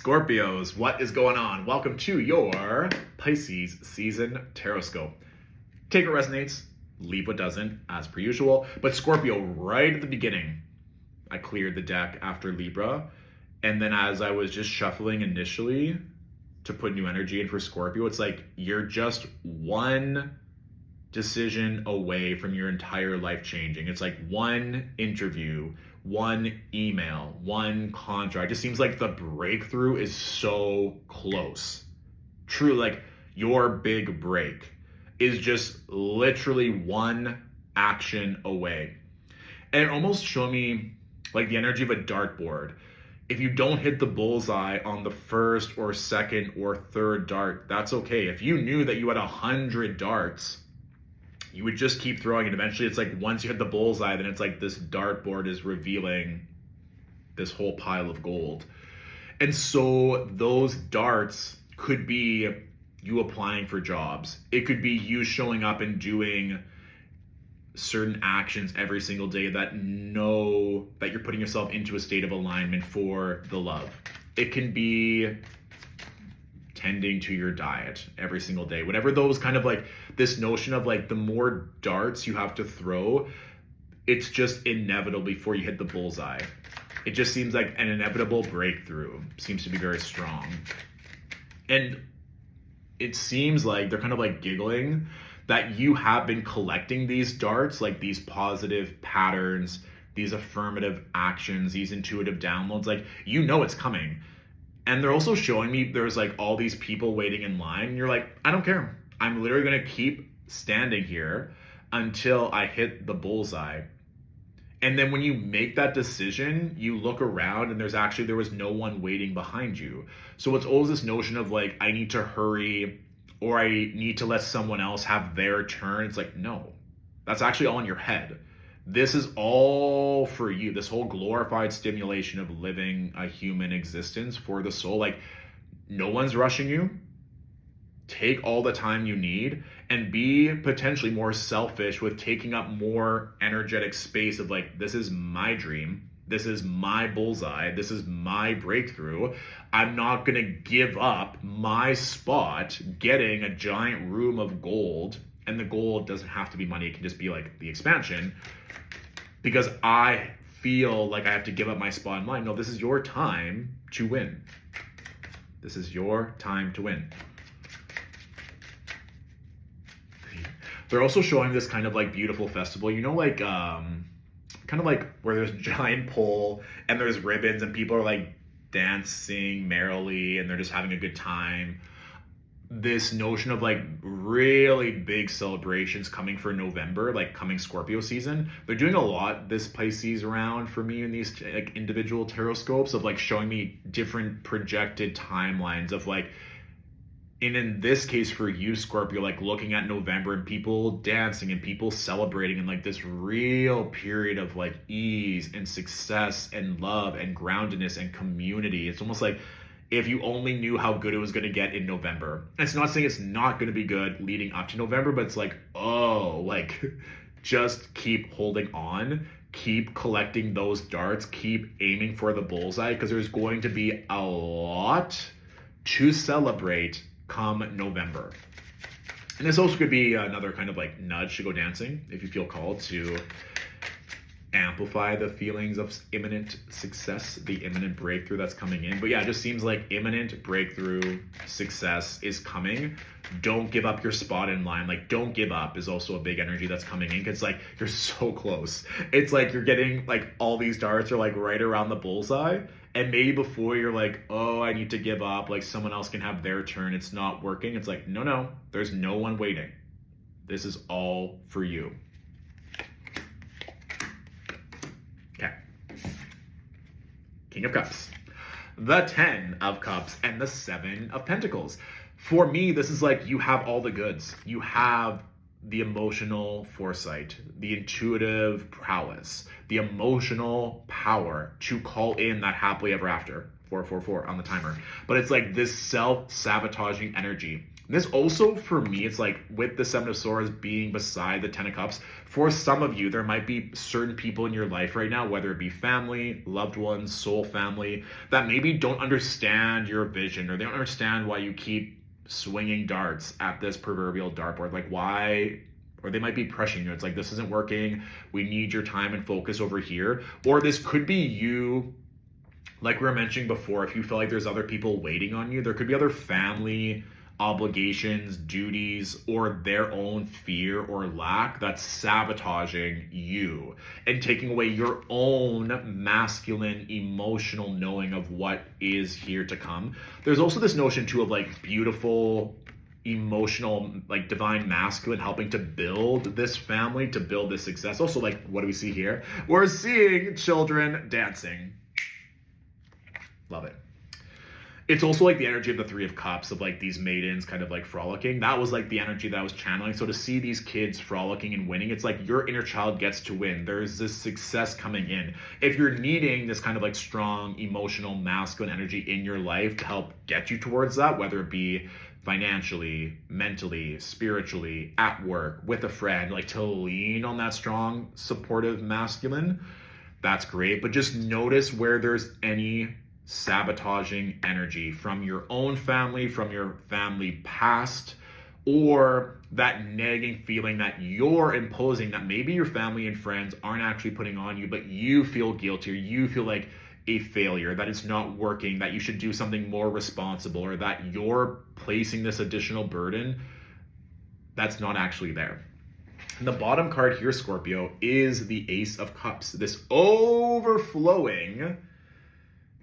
Scorpios, what is going on? Welcome to your Pisces season Tarotscope. Take what resonates, leave what doesn't, as per usual. But Scorpio, right at the beginning, I cleared the deck after Libra. And then as I was just shuffling initially to put new energy in for Scorpio, it's like you're just one decision away from your entire life changing. It's like one interview, one email, one contract. It seems like the breakthrough is so close. True, like your big break is just literally one action away. And it almost showed me like the energy of a dartboard. If you don't hit the bullseye on the first or second or third dart, that's okay. If you knew that you had 100 darts, you would just keep throwing it. Eventually, it's like once you hit the bullseye, then it's like this dartboard is revealing this whole pile of gold. And so those darts could be you applying for jobs. It could be you showing up and doing certain actions every single day that know that you're putting yourself into a state of alignment for the love. It can be tending to your diet every single day. Whatever those kind of like this notion of like the more darts you have to throw, it's just inevitable before you hit the bullseye. It just seems like an inevitable breakthrough seems to be very strong. And it seems like they're kind of like giggling that you have been collecting these darts, like these positive patterns, these affirmative actions, these intuitive downloads, like you know it's coming. And they're also showing me there's like all these people waiting in line. And you're like, I don't care. I'm literally going to keep standing here until I hit the bullseye. And then when you make that decision, you look around and there was no one waiting behind you. So it's always this notion of like, I need to hurry or I need to let someone else have their turn. It's like, no, that's actually all in your head. This is all for you. This whole glorified stimulation of living a human existence for the soul. Like, no one's rushing you. Take all the time you need and be potentially more selfish with taking up more energetic space of like, this is my dream. This is my bullseye. This is my breakthrough. I'm not going to give up my spot getting a giant room of gold. And the gold doesn't have to be money. It can just be like the expansion. Because I feel like I have to give up my spot in line. No, this is your time to win. This is your time to win. They're also showing this kind of like beautiful festival, you know, like kind of like where there's a giant pole and there's ribbons and people are like dancing merrily and they're just having a good time. This notion of like really big celebrations coming for November, like coming Scorpio season. They're doing a lot this Pisces round for me in these like individual tarot scopes of like showing me different projected timelines of like, and in this case for you, Scorpio, like looking at November and people dancing and people celebrating and like this real period of like ease and success and love and groundedness and community. It's almost like if you only knew how good it was going to get in November. And it's not saying it's not going to be good leading up to November, but it's like, oh, like just keep holding on, keep collecting those darts, keep aiming for the bullseye because there's going to be a lot to celebrate come November. And this also could be another kind of like nudge to go dancing if you feel called to amplify the feelings of imminent success, the imminent breakthrough that's coming in. But yeah, it just seems like imminent breakthrough success is coming. Don't give up your spot in line. Like, don't give up is also a big energy that's coming in. It's like you're so close. It's like you're getting like all these darts are like right around the bullseye. And maybe before you're like, oh, I need to give up. Like someone else can have their turn. It's not working. It's like, no, there's no one waiting. This is all for you. Okay. King of Cups, the 10 of Cups, and the 7 of Pentacles. For me, this is like you have all the goods. You have the emotional foresight, the intuitive prowess, the emotional power to call in that happily ever after. 444 on the timer. But it's like this self-sabotaging energy This also, for me, it's like with the Seven of Swords being beside the Ten of Cups, for some of you, there might be certain people in your life right now, whether it be family, loved ones, soul family, that maybe don't understand your vision, or they don't understand why you keep swinging darts at this proverbial dartboard. Like why, or they might be pressuring you. It's like, this isn't working. We need your time and focus over here. Or this could be you, like we were mentioning before, if you feel like there's other people waiting on you, there could be other family obligations, duties, or their own fear or lack that's sabotaging you and taking away your own masculine emotional knowing of what is here to come. There's also this notion too of like beautiful emotional, like divine masculine helping to build this family, to build this success. Also, like, what do we see here? We're seeing children dancing. Love it. It's also like the energy of the Three of Cups, of like these maidens kind of like frolicking. That was like the energy that I was channeling. So to see these kids frolicking and winning, it's like your inner child gets to win. There's this success coming in. If you're needing this kind of like strong, emotional, masculine energy in your life to help get you towards that, whether it be financially, mentally, spiritually, at work, with a friend, like to lean on that strong, supportive masculine, that's great. But just notice where there's any sabotaging energy from your own family, from your family past, or that nagging feeling that you're imposing, that maybe your family and friends aren't actually putting on you, but you feel guilty, or you feel like a failure, that it's not working, that you should do something more responsible, or that you're placing this additional burden that's not actually there. And the bottom card here, Scorpio, is the Ace of Cups, this overflowing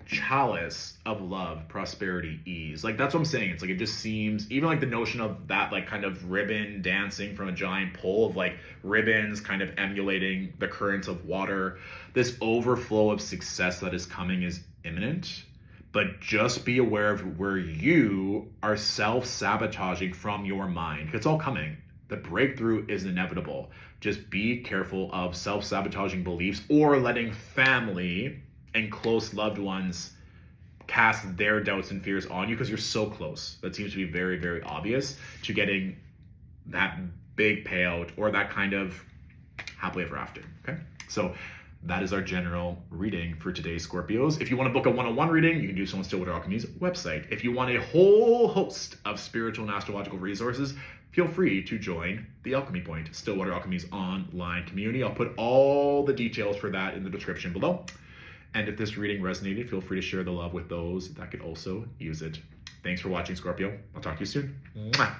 chalice of love, prosperity, ease. Like, that's what I'm saying. It's like, it just seems, even like the notion of that, like kind of ribbon dancing from a giant pole, of like ribbons kind of emulating the currents of water. This overflow of success that is coming is imminent, but just be aware of where you are self-sabotaging from your mind. It's all coming. The breakthrough is inevitable. Just be careful of self-sabotaging beliefs, or letting family and close loved ones cast their doubts and fears on you, because you're so close. That seems to be very, very obvious to getting that big payout or that kind of happily ever after. Okay, so that is our general reading for today, Scorpios. If you want to book a one-on-one reading, you can do so on Stillwater Alchemy's website. If you want a whole host of spiritual and astrological resources, feel free to join the Alchemy Point, Stillwater Alchemy's online community. I'll put all the details for that in the description below. And if this reading resonated, feel free to share the love with those that could also use it. Thanks for watching, Scorpio. I'll talk to you soon. Mwah.